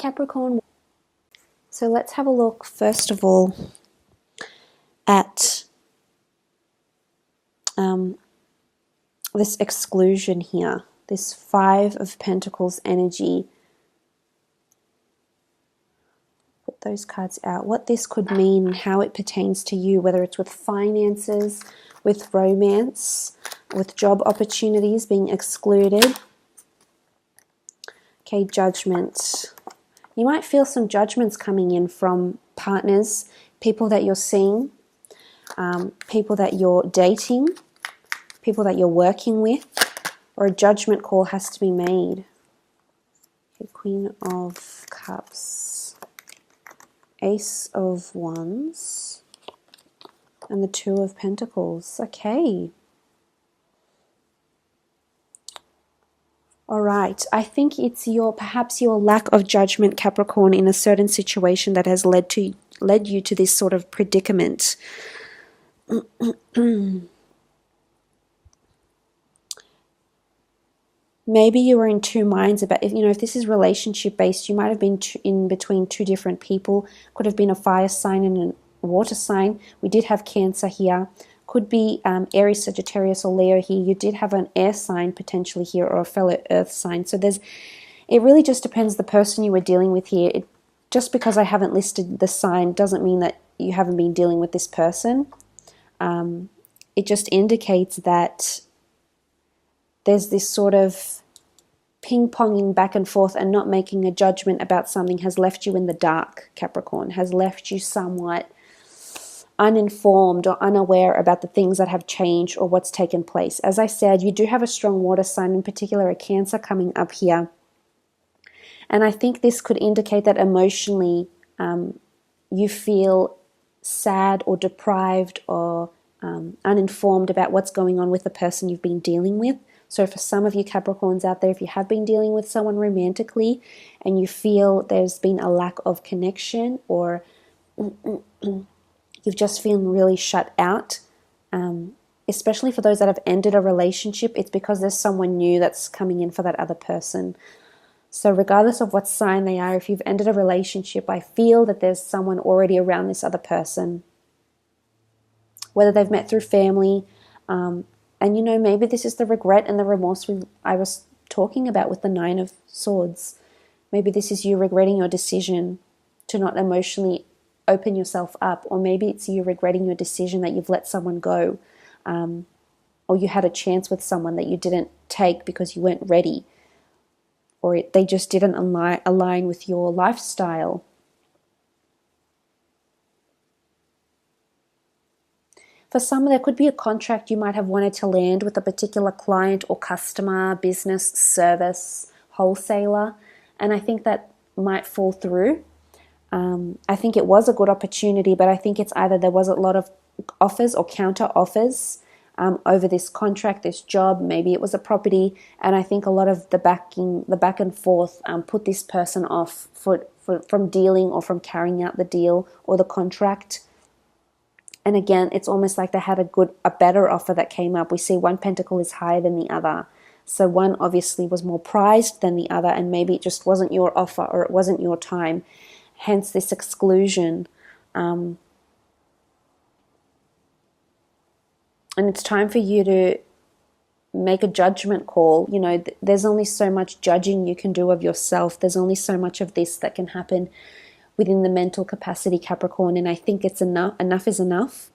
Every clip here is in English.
Capricorn. So let's have a look first of all at this exclusion here, this Five of Pentacles energy. Put those cards out. What this could mean and how it pertains to you, whether it's with finances, with romance, with job opportunities being excluded. Okay, Judgment. You might feel some judgments coming in from partners, people that you're seeing, people that you're dating, people that you're working with, or a judgment call has to be made. Okay, Queen of Cups, Ace of Wands, and the Two of Pentacles. Okay. All right. I think it's perhaps your lack of judgment, Capricorn, in a certain situation that has led you to this sort of predicament. Maybe you were in two minds about, if this is relationship based, you might have been in between two different people. Could have been a fire sign and a water sign. We did have Cancer here. Could be Aries, Sagittarius, or Leo here. You did have an air sign potentially here, or a fellow earth sign. So it really just depends the person you were dealing with here. Just because I haven't listed the sign doesn't mean that you haven't been dealing with this person. It just indicates that there's this sort of ping-ponging back and forth and not making a judgment about something has left you in the dark, Capricorn, has left you somewhat uninformed or unaware about the things that have changed or what's taken place. As I said, you do have a strong water sign, in particular a Cancer coming up here. And I think this could indicate that emotionally you feel sad or deprived or uninformed about what's going on with the person you've been dealing with. So for some of you Capricorns out there, if you have been dealing with someone romantically and you feel there's been a lack of connection, or you've just feeling really shut out, especially for those that have ended a relationship, it's because there's someone new that's coming in for that other person. So regardless of what sign they are, if you've ended a relationship, I feel that there's someone already around this other person, whether they've met through family, and maybe this is the regret and the remorse I was talking about with the Nine of Swords. Maybe this is you regretting your decision to not emotionally open yourself up, or maybe it's you regretting your decision that you've let someone go, or you had a chance with someone that you didn't take because you weren't ready, or they just didn't align with your lifestyle. For some, there could be a contract you might have wanted to land with a particular client or customer, business, service, wholesaler, and I think that might fall through. I think it was a good opportunity, but I think it's either there was a lot of offers or counter offers over this contract, this job. Maybe it was a property, and I think a lot of the back and forth put this person off from dealing or from carrying out the deal or the contract. And again, it's almost like they had a better offer that came up. We see one pentacle is higher than the other. So one obviously was more prized than the other, and maybe it just wasn't your offer or it wasn't your time. Hence this exclusion. And it's time for you to make a judgment call. There's only so much judging you can do of yourself. There's only so much of this that can happen within the mental capacity, Capricorn, and I think it's enough. Enough is enough.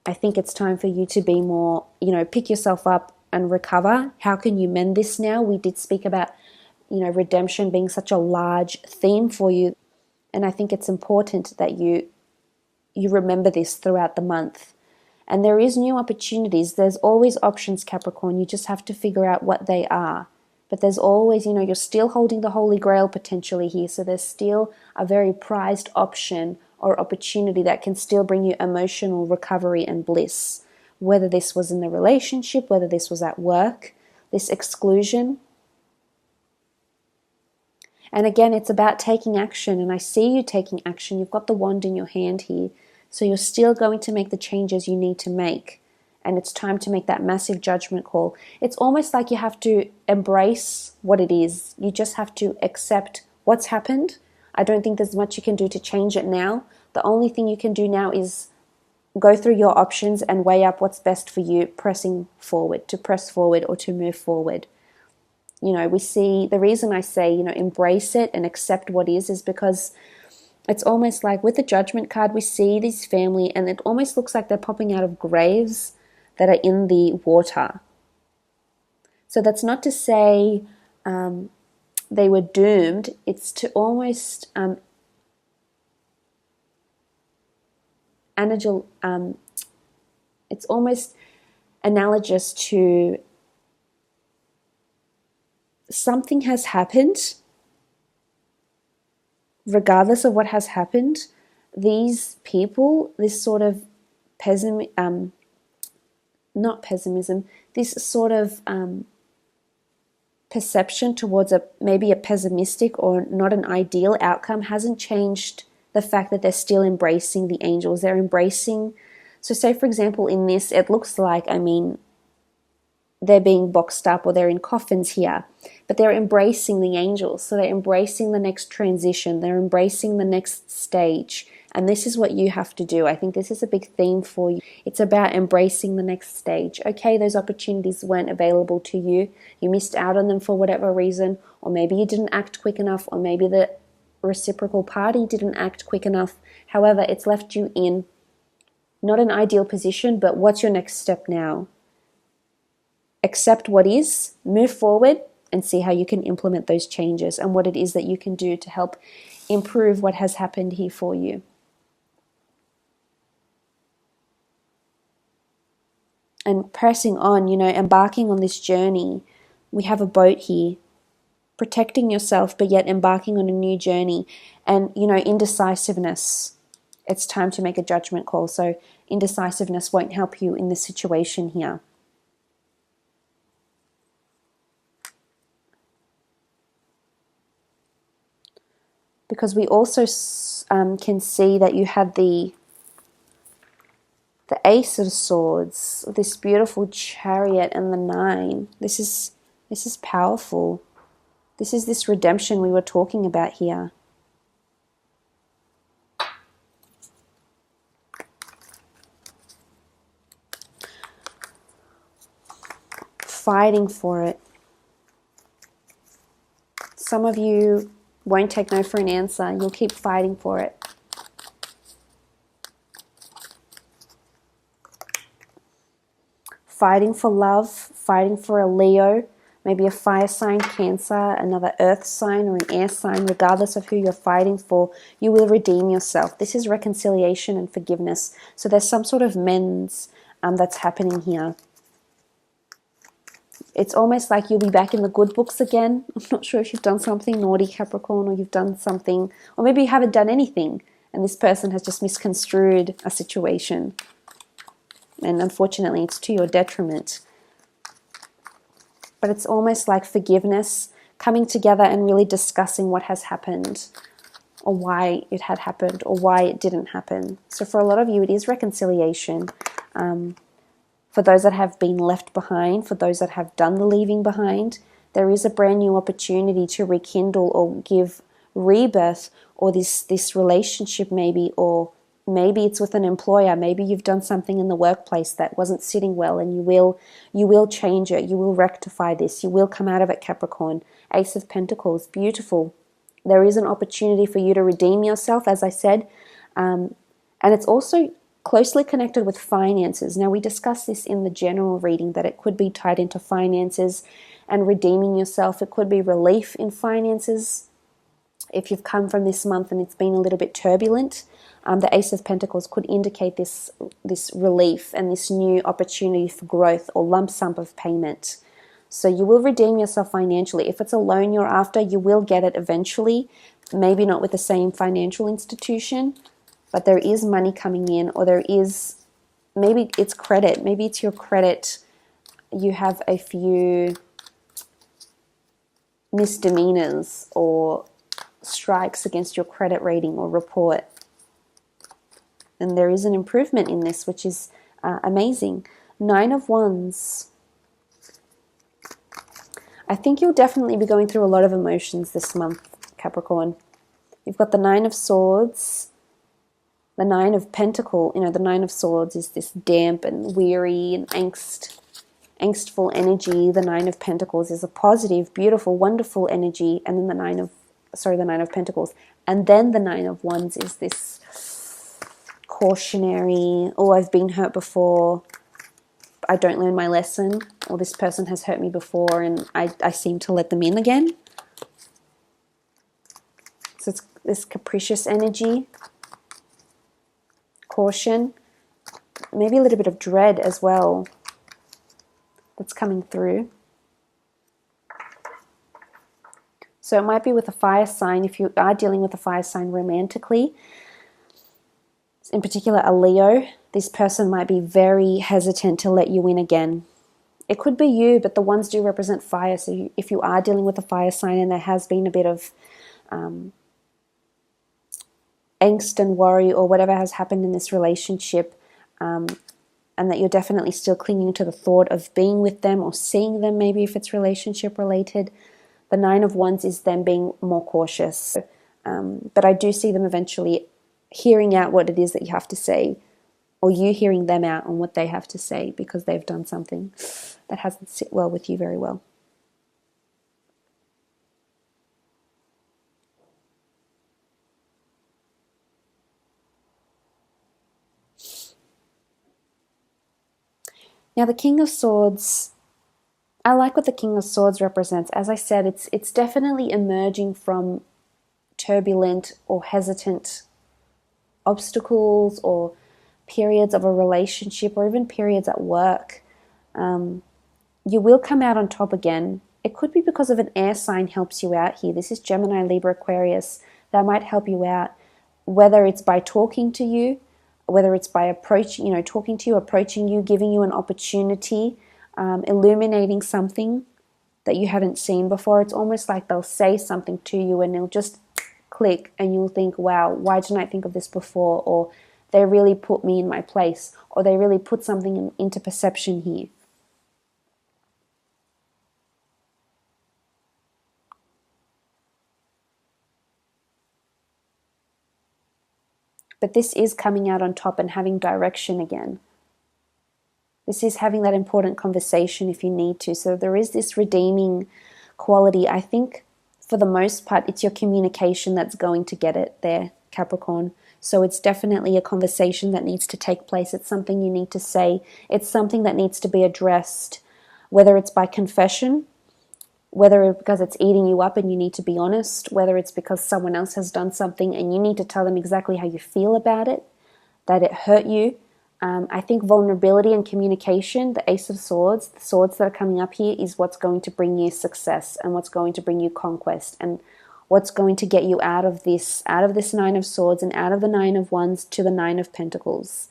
I think it's time for you to be more, pick yourself up and recover. How can you mend this now? We did speak about, redemption being such a large theme for you, and I think it's important that you remember this throughout the month. And there is new opportunities. There's always options, Capricorn. You just have to figure out what they are. But there's always, you're still holding the Holy Grail potentially here. So there's still a very prized option or opportunity that can still bring you emotional recovery and bliss. Whether this was in the relationship, whether this was at work, this exclusion. And again, it's about taking action. And I see you taking action. You've got the wand in your hand here. So you're still going to make the changes you need to make. And it's time to make that massive judgment call. It's almost like you have to embrace what it is. You just have to accept what's happened, I don't think there's much you can do to change it now. The only thing you can do now is go through your options and weigh up what's best for you, pressing forward, to press forward or to move forward. You know, we see, the reason I say, you know, embrace it and accept what is because it's almost like with the Judgment card, we see this family and it almost looks like they're popping out of graves that are in the water. So that's not to say they were doomed. It's to almost it's almost analogous to something has happened. Regardless of what has happened, these people, this sort of not pessimism, this sort of perception towards maybe a pessimistic or not an ideal outcome hasn't changed the fact that they're still embracing the angels. They're embracing, so say for example in this, it looks like, I mean, they're being boxed up or they're in coffins here, but they're embracing the angels. So they're embracing the next transition. They're embracing the next stage. And this is what you have to do. I think this is a big theme for you. It's about embracing the next stage. Okay, those opportunities weren't available to you. You missed out on them for whatever reason, or maybe you didn't act quick enough, or maybe the reciprocal party didn't act quick enough. However, it's left you in not an ideal position, but what's your next step now? Accept what is, move forward, and see how you can implement those changes and what it is that you can do to help improve what has happened here for you. And pressing on, you know, embarking on this journey. We have a boat here, protecting yourself, but yet embarking on a new journey. And, you know, indecisiveness. It's time to make a judgment call. So indecisiveness won't help you in this situation here. Because we also can see that you had the Ace of Swords, this beautiful Chariot, and the 9. This is powerful. This is this redemption we were talking about here. Fighting for it. Some of you won't take no for an answer. You'll keep fighting for it. Fighting for love, fighting for a Leo, maybe a fire sign, Cancer, another earth sign or an air sign, regardless of who you're fighting for, you will redeem yourself. This is reconciliation and forgiveness. So there's some sort of mends that's happening here. It's almost like you'll be back in the good books again. I'm not sure if you've done something naughty, Capricorn, or you've done something, or maybe you haven't done anything, and this person has just misconstrued a situation. And unfortunately, it's to your detriment. But it's almost like forgiveness, coming together and really discussing what has happened, or why it had happened, or why it didn't happen. So for a lot of you, it is reconciliation. For those that have been left behind, for those that have done the leaving behind, there is a brand new opportunity to rekindle or give rebirth, or this relationship maybe, or maybe it's with an employer. Maybe you've done something in the workplace that wasn't sitting well, and you will change it. You will rectify this. You will come out of it, Capricorn. Ace of Pentacles, beautiful. There is an opportunity for you to redeem yourself, as I said, and it's also closely connected with finances. Now, we discussed this in the general reading, that it could be tied into finances and redeeming yourself. It could be relief in finances if you've come from this month and it's been a little bit turbulent. The Ace of Pentacles could indicate this relief and this new opportunity for growth or lump sum of payment. So you will redeem yourself financially. If it's a loan you're after, you will get it eventually. Maybe not with the same financial institution, but there is money coming in, or there is, maybe it's credit. Maybe it's your credit. You have a few misdemeanors or strikes against your credit rating or report. And there is an improvement in this, which is amazing. 9 of Wands. I think you'll definitely be going through a lot of emotions this month, Capricorn. You've got the Nine of Swords, the Nine of Pentacles. You know, the Nine of Swords is this damp and weary and angstful energy. The Nine of Pentacles is a positive, beautiful, wonderful energy. And then the Nine of Pentacles. And then the Nine of Wands is this cautionary, oh, I've been hurt before, I don't learn my lesson, or this person has hurt me before and I seem to let them in again. So it's this capricious energy, caution, maybe a little bit of dread as well that's coming through. So it might be with a fire sign, if you are dealing with a fire sign romantically, in particular a Leo, this person might be very hesitant to let you in again. It could be you, but the ones do represent fire. So if you are dealing with a fire sign and there has been a bit of angst and worry or whatever has happened in this relationship, and that you're definitely still clinging to the thought of being with them or seeing them, maybe if it's relationship related, the Nine of Wands is them being more cautious. But I do see them eventually hearing out what it is that you have to say, or you hearing them out on what they have to say because they've done something that hasn't sit well with you very well. Now the King of Swords, I like what the King of Swords represents. As I said, it's definitely emerging from turbulent or hesitant obstacles or periods of a relationship or even periods at work. You will come out on top again. It could be because of an air sign helps you out here. This is Gemini, Libra, Aquarius. That might help you out, whether it's by talking to you, whether it's by talking to you, approaching you, giving you an opportunity, illuminating something that you haven't seen before. It's almost like they'll say something to you and it'll just click and you'll think, wow, why didn't I think of this before? Or they really put me in my place, or they really put something into perception here. But this is coming out on top and having direction again. This is having that important conversation if you need to. So there is this redeeming quality. I think for the most part, it's your communication that's going to get it there, Capricorn. So it's definitely a conversation that needs to take place. It's something you need to say. It's something that needs to be addressed, whether it's by confession, whether because it's eating you up and you need to be honest, whether it's because someone else has done something and you need to tell them exactly how you feel about it, that it hurt you. I think vulnerability and communication, the Ace of Swords, the swords that are coming up here, is what's going to bring you success and what's going to bring you conquest and what's going to get you out of this Nine of Swords and out of the Nine of Wands to the Nine of Pentacles.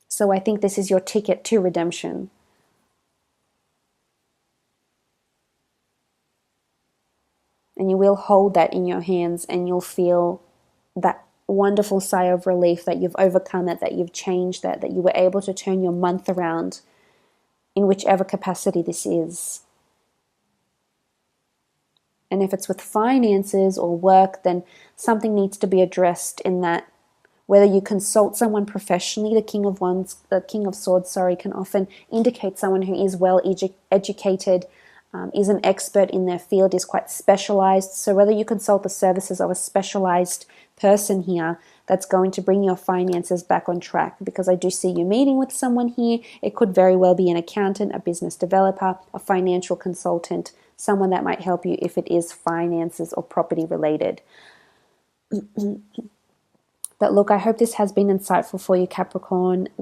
So I think this is your ticket to redemption. And you will hold that in your hands and you'll feel that wonderful sigh of relief that you've overcome it, that you've changed that you were able to turn your month around in whichever capacity this is. And if it's with finances or work, then something needs to be addressed in that. Whether you consult someone professionally, the King of Swords, can often indicate someone who is well educated, is an expert in their field, is quite specialized. So whether you consult the services of a specialized person here, that's going to bring your finances back on track, because I do see you meeting with someone here. It could very well be an accountant, a business developer, a financial consultant, someone that might help you if it is finances or property related. But look, I hope this has been insightful for you, Capricorn.